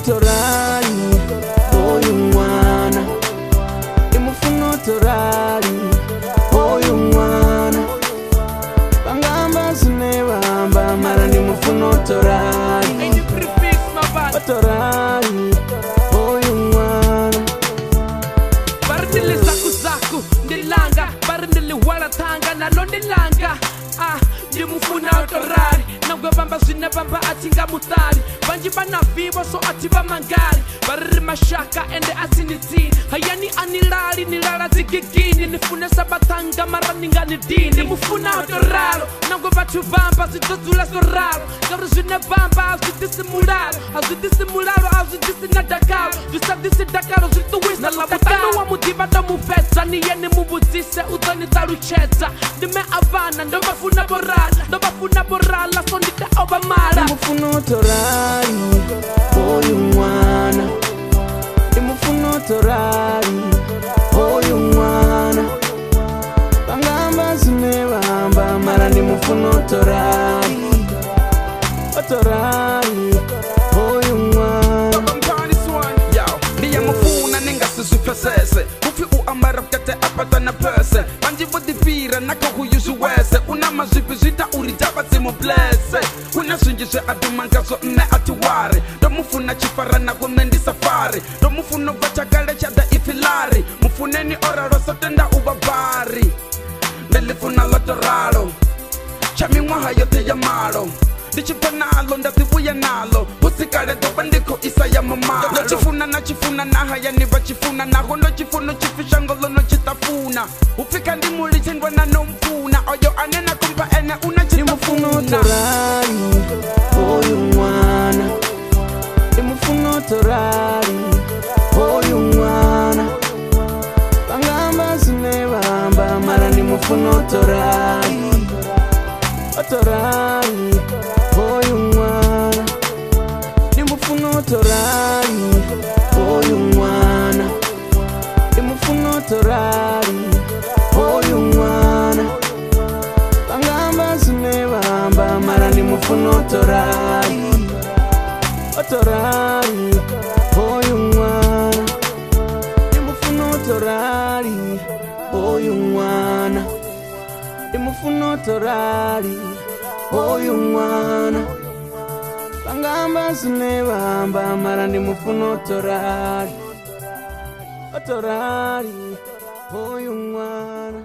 torari, oyu mwana. Ndimufuna torari, oyu mwana. Bangamba sinebamba mara ndimufuna torari, torari, oyu mwana. Barindili zaku zaku ndilanga, barindili wala tanga nalo ndilanga. Ndimufuna torari, nangwe bamba zine bamba atinga mutari. Banji bana vivo so atiba mangari. Bariri mashaka ende asinitini. Hayani anilari nilala zigigini. Nifune sabatanga mara ningani dini. Ndimufuna toraro, nangwe batu bamba zitozula soraro. Garu zine bamba azidisimular. Azidisinatakaro. Zisadisitakaro zituwisa latakaro. Wa mudiba da mufesa niyeni mubuzise udoni tarucheza. Ndime avana ndomafuna borala. Ndobafuna borala so ndite obamara. Ndimufuna torari, oyu mwana. Ndimufuna torari, oyu mwana. Bangamba sinebamba mara ndimufuna torari, torari, oyu mwana. Ndiyamufuna ningasizipesese kufi uambara kate apatana pese banji vodipira nakahuyuzuwese unamazipi zita urijaba zimublese unasungise adumangazo nne atiwari domufuna chifarana kumendi safari domufuna vachagale chada ifilari mufuneni oraro sotenda ubabari ndilifuna lotoraro chamimwaha yote ya malo ndichipanalo ndativuya nalo usikale doba ndiko isa ya mamalo nachifuna nahaya nivachifuna naho nochifuno chifishangolo nochitafuna ufika ndimulichindwa na nomfuna oyo anena kumpa ene unachitafuna. Torari, oyu mwana. Ndimufuna torari, oyu mwana. Bangamba sinebamba mara ndimufuna torari, torari, oyu mwana. Ndimufuna torari, oyu mwana. Ndimufuna torari, oyu mwana. Bangamba sinebamba mara ndimufuna torari, torari, oyu mwana. Ndimufuna torari, oyu mwana. Ndimufuna torari, oyu mwana. Bangamba sinebamba mara ndimufuna torari, torari, oyu mwana.